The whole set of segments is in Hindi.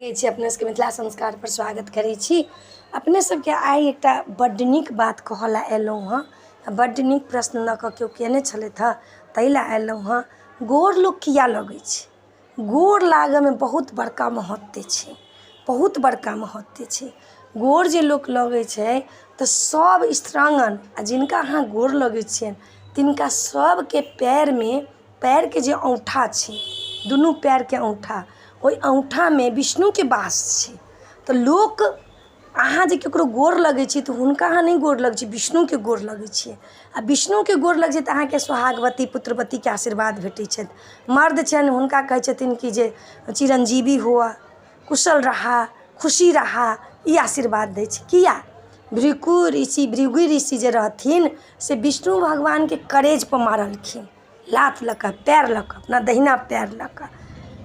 अपने सबके मिथिला संस्कार पर स्वागत करै छी। अपने सबके आइ एकटा बड्ड नीक बात कहऽ ला एलहुँ हँ। बड्ड नीक प्रश्न लऽ कऽ केओ केने छलथि हँ, ताहि ला एलहुँ हँ। गोर लोक किया लगै छै? गोर लागऽमे बहुत बड़का महत्व छै, बहुत बड़का महत्व छै। गोर जे लोक लगै छै तऽ सब स्त्रांगन आ जिनका अहाँ गोर लगै छियनि तिनका सबके पैरके जे औँठा छै, दुनू पैरके औँठा, ओहि औँठामे विष्णुके वास छै। तऽ लोक अहाँ जे ककरो गोर लगै छी तऽ हुनका अहाँ नहि गोर लगै छी, विष्णुके गोर लगै छियै। आ विष्णुके गोर लगै छै तऽ अहाँके सोहागवती पुत्रवतीके आशीर्वाद भेटै छथि। मर्द छनि हुनका कहै छथिन कि जे चिरंजीवी हुअ, कुशल रहा, खुशी रहा, ई आशीर्वाद दै छै। किया? भृगु ऋषि जे रहथिन से विष्णु भगवानके करेजपर मारलखिन, लात लऽ कऽ, पैर लऽ कऽ, अपना दहिना पैर लऽ कऽ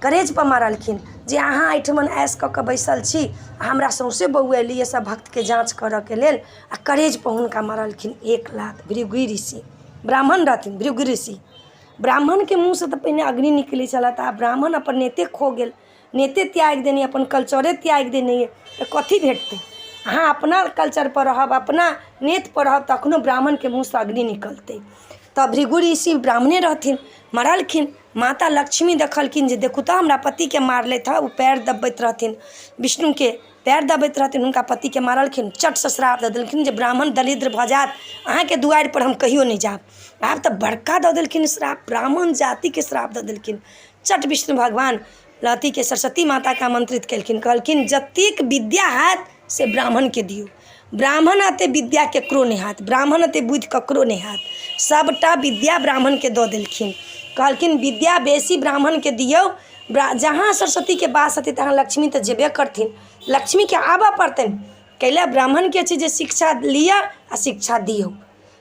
करेजपर मारलखिन जे अहाँ एहिठमन ऐश कऽ कऽ बैसल छी, हमरा सौँसे बौएलिए सब भक्तके जाँच करऽके लेल, आ करेजपर हुनका मारलखिन एक लात। भृगु ऋषि ब्राह्मण रहथिन। भृगु ऋषि ब्राह्मणके मुँहसँ तऽ पहिने अग्नि निकलै छलै, तऽ आब ब्राह्मण अपन नेते खो गेल, नेते त्यागि देने, अपन कल्चरे त्यागि देने, तऽ कथी भेटतै? अहाँ अपना कल्चरपर रहब, अपना नेतपर रहब, तखनो ब्राह्मणके मुँहसँ अग्नि निकलतै। तऽ भृगु ऋषि ब्राह्मणे रहथिन, मरलखिन। माता लक्ष्मी देखलखिन जे देखू तऽ हमरा पतिके मारलथि हँ। ओ पैर दबैत रहथिन, विष्णुके पैर दबैत रहथिन, हुनका पतिके मारलखिन। चटसँ श्राप दऽ देलखिन जे ब्राह्मण दरिद्र भऽ जाएत, अहाँके दुआरिपर हम कहियो नहि जाएब। आब तऽ बड़का दऽ देलखिन श्राप, ब्राह्मण जातिके श्राप दऽ देलखिन। चट विष्णु भगवान अथीके सरस्वती माताके आमन्त्रित केलखिन, कहलखिन जतेक विद्या हैत से ब्राह्मणके दियौ। ब्राह्मण अते विद्या ककरो नहि हैत, ब्राह्मण अते बुद्धि ककरो नहि हैत, सबटा विद्या ब्राह्मणके दऽ देलखिन। कहलखिन विद्या बेसी ब्राह्मणके दियौ, जहाँ सरस्वतीके वास हेतै तहाँ लक्ष्मी तऽ जेबे करथिन, लक्ष्मीके आबऽ पड़तनि। कैले ब्राह्मणके छै जे शिक्षा लिअ आ शिक्षा दियौ,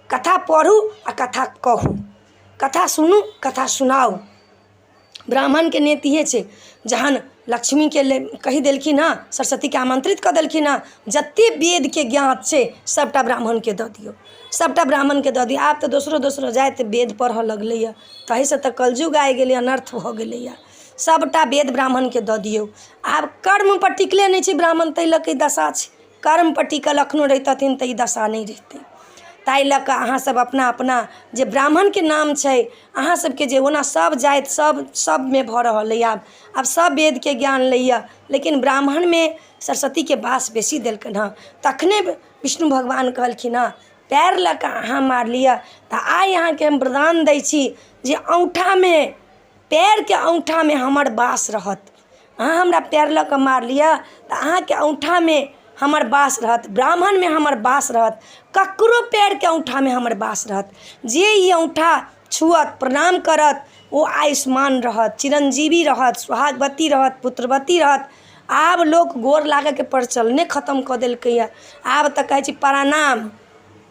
कथा पढ़ू आ कथा कहू, कथा सुनू, कथा सुनाउ। ब्राह्मणके नीति इहे छै। जहन लक्ष्मीके कहि देलखिन हँ, सरस्वतीके आमन्त्रित कऽ देलखिन हँ, जतेक वेदके ज्ञात छै सबटा ब्राह्मणके दऽ दियौ, सबटा ब्राह्मणके दऽ दियौ। आब तऽ दोसरो जाति वेद पढ़ऽ लगलैए, ताहिसँ तऽ कलयुग आबि गेलै, अनर्थ भऽ गेलैए। सबटा वेद ब्राह्मणके दऽ दियौ। आब कर्मपर टिकले नहि छै ब्राह्मण, ताहि लऽ कऽ ई दशा छै। कर्मपर टिकल एखनो रहितथिन तऽ ई दशा नहि रहितै। ताहि लऽ कऽ अहाँसब अपना अपना जे ब्राह्मणके नाम छै, अहाँसबके जे ओना सब जाति सबमे भऽ रहल अइ। आब सब वेदके ज्ञान लैए, लेकिन ब्राह्मणमे सरस्वतीके वास बेसी देलकनि हँ। तखने विष्णु भगवान कहलखिन हँ पैर लऽ कऽ अहाँ मार लिअ, तऽ आइ अहाँके हम वरदान दै छी जे औँठामे, पैरके औँठामे हमर वास रहत। अहाँ हमरा पैर लऽ कऽ मार लिअ तऽ अहाँके औँठामे हमर वास रहत, ब्राह्मणमे हमर वास रहत, ककरो पैरके औँठामे हमर वास रहत। जे ई औँठा छुअत, प्रणाम करत, ओ आयुष्मान रहत, चिरंजीवी रहत, सोहागवती रहत, पुत्रवती रहत। आब लोक गोर लागैके प्रचलने खतम कऽ देलकैए। आब तऽ कहै छै प्रणाम,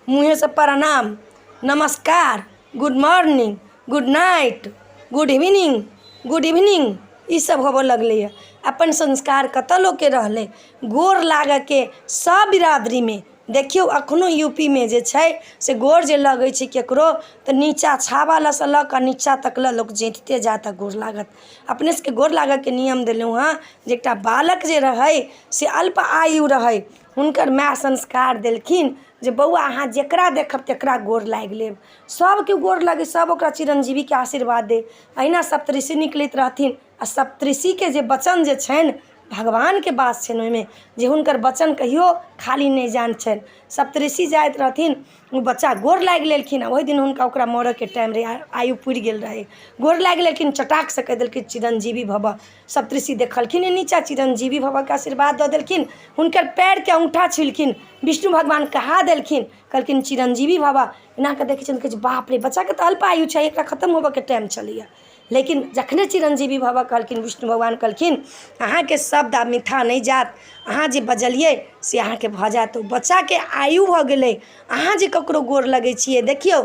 मुँहेसँ प्रणाम, नमस्कार, good morning, good night, good evening, ईसब होबऽ लगलैए। अपन संस्कार कतऽ लोकके रहलै? गोर लागऽके सब बिरादरीमे देखियौ, एखनो यूपीमे जे छै से गोर जे लगै छै ककरो तऽ नीचा छाबा लऽसँ लऽ कऽ नीचा तक लऽ लोक जँतिते जात गोर लागत। अपने सबके गोर लागऽके नियम देलहुँ हँ जे एकटा बालक जे रहै से अल्प आयु रहै, हुनकर माय संस्कार देलखिन जे बौआ अहाँ जकरा देखब तकरा गोर लागि लेब, सबके गोर लगै, सब ओकरा चिरंजीवीके आशीर्वाद दे। अहिना सप्तऋषि निकलैत रहथिन, आ सप्तऋषिके जे वचन जे छनि भगवानके वास छनि ओहिमे, जे हुनकर वचन कहियो खाली नहि जान छनि। सप्तऋषि जाइत रहथिन, ओ बच्चा गोर लागि लेलखिन, आ ओहि दिन ओकरा मरऽके टाइम रहै, आयु पुरि गेल रहै। गोर लागि लेलखिन, चटाकसँ कहि देलखिन चिरंजीवी भवः। सप्तऋषि देखलखिन नीचा, चिरंजीवी भवःके आशीर्वाद दऽ देलखिन, हुनकर पैरके औँठा छुलखिन, विष्णु भगवान कहा देलखिन, कहलखिन चिरंजीवी भवः। एना कऽ देखै छथिन, कहै छै बाप रे, बच्चाके तऽ अल्प आयु छै, एकरा खतम होबऽके टाइम छलैए। लेकिन जखने चिरंजीवी भवः कहलखिन, विष्णु भगवान कहलखिन अहाँके शब्द आब मिठा नहि जात, अहाँ जे बजलिए से अहाँके भऽ जाएत। ओ बच्चाके आयु भऽ गेलै। अहाँ जे ककरो गोर लगै छिए, देखियौ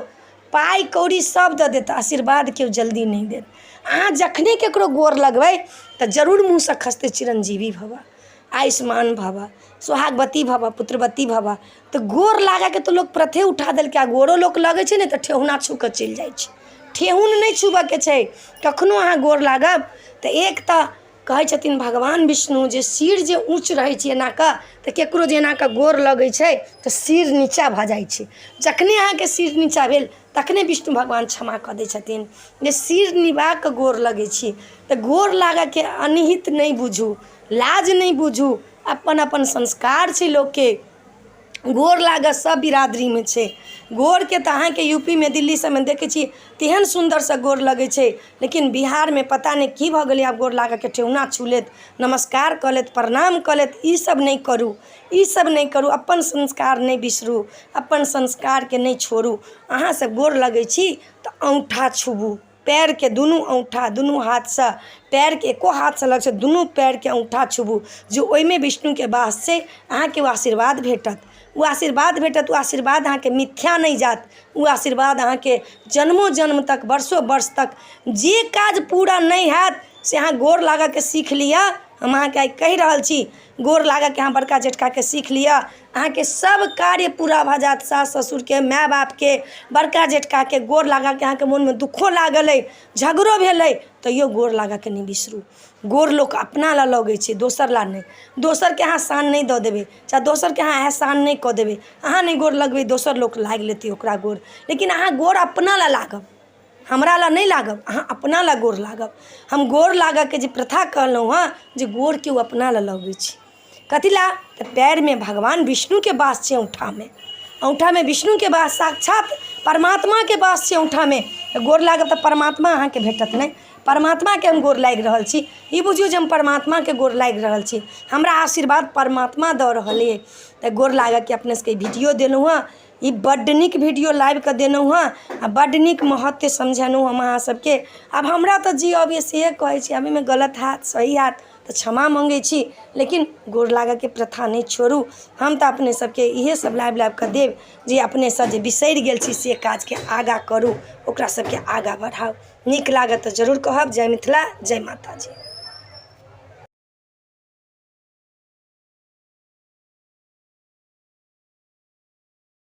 पाइ कौड़ी सब दऽ देत, आशीर्वाद केओ जल्दी नहि देत। अहाँ जखने ककरो गोर लगबै तऽ जरूर मुँहसँ खसतै चिरंजीवी भवः, आयुष्मान भवः, सोहागवती भवः, पुत्रवती भवः। तऽ गोर लागैके तऽ लोक प्रथे उठा देलकै। आ गोरो लोक लगै छै ने तऽ ठेहुना छू कऽ चलि जाइ छै, ठेहुन नहि छुबऽके छै। कखनो अहाँ गोर लागब तऽ एक तऽ कहै छथिन भगवान विष्णु जे सिर जे ऊँच रहै छै एनाके तऽ केकरो जे एनाके गोर लगै छै तऽ सिर नीचा भऽ जाइ छै। जखने अहाँके सिर नीचा भेल तखने विष्णु भगवान क्षमा कऽ दै छथिन जे सिर निभाकऽ गोर लगै छी। तऽ गोर लागऽके अनिहित नहीं बुझू, लाज नहीं बुझू, अपन अपन संस्कार छै लोकके। गोर लागऽ सब बिरादरी में छै। गोर के तऽ अहाँके यूपी में दिल्ली सब में देखै छी तेहन सुंदर से गोर लगै छै, लेकिन बिहार में पता नहीं की भऽ गेलै आब गोर लागऽ के ठेहुना छू लेत, नमस्कार कऽ लेत, प्रणाम कऽ लेत। ई सब नहीं करू, ई सब नहीं करू। अपन संस्कार नहीं बिसरू, अपन संस्कार के नहीं छोड़ू। अहाँ सब गोर लगै छी तऽ औंठा छुबू, पैर के दुनू औंठा दुनू हाथ से, पैर के एको हाथ से लग से दुनू पैर के औंठा छुबू, जो ओइमे विष्णु के वास छै। अहाँके वो आशीर्वाद भेटत, वो आशीर्वाद भेटत। वो आशीर्वाद अहाँके मिथ्या नहीं जात, वो आशीर्वाद अहाँके जन्मों जन्म तक, वर्षों वर्ष तक जे काज पूरा नहीं हैत से अहाँ गोर लागऽ के सीख लिअ। हम अहाँके आइ कहि रहल छी, गोर लागऽ के अहाँ बड़का जेठका के सीख लिअ, अहाँके सब कार्य पूरा भऽ जात। सास ससुर के, माय बाप के, बड़का जेठका के गोर लागऽ के अहाँके मन में दुखो लागल अइ, झगड़ो भेल अइ, तैयो गोर लागऽ के नहीं बिसरू। गोर लोक अपना ला लगै छै, दोसर ला नहीं। दोसर के अहाँ शान नहीं दऽ देबै, चाहे दोसर के अहाँ एहसान नहीं कऽ देबै। अहाँ नहीं गोर लगबै, दोसर लोक लागि लेतै ओकरा गोर, लेकिन अहाँ गोर अपना ला लागब, हमरा ला नहीं लागब, अहाँ अपना ला गोर लागब। हम गोर लागऽ के जे प्रथा कहलहुँ हँ, जे गोर के अपना ला लगै छै। कथी ला? तऽ पैर में भगवान विष्णु के वास छै, औंठा में, औंठा में विष्णु के वास, साक्षात परमात्मा के वास छै औंठा में। गोर लागब तऽ परमात्मा अहाँके भेटत नहीं। परमात्मा के हम गोर लागि रहल छी, ई बुझियौ जे हम परमात्मा के गोर लागि रहल छी, हमरा आशीर्वाद परमात्मा दऽ रहल अइ। तऽ गोर लागऽ के अपने सबके वीडियो देलहुँ हँ। ई बड्ड नीक वीडियो लाइव के देलहुँ हँ, आ बड्ड नीक महत्व समझेलहुँ हम अहाँ सबके। अब हमरा तऽ जी अबियै से कहै छी, अभी में गलत हैत सही हैत तऽ क्षमा मांगै छी, लेकिन गोर लागऽ के प्रथा नहीं छोड़ू। हम तऽ अपने सबके इहे सब लाइव के देब जे अपने सब जे बिसरि गेल छी से काज के आगाँ करू, ओकरा सबके आगाँ बढ़ाउ। नीक लागत तऽ जरूर कहब। जय मिथिला, जय माता जी।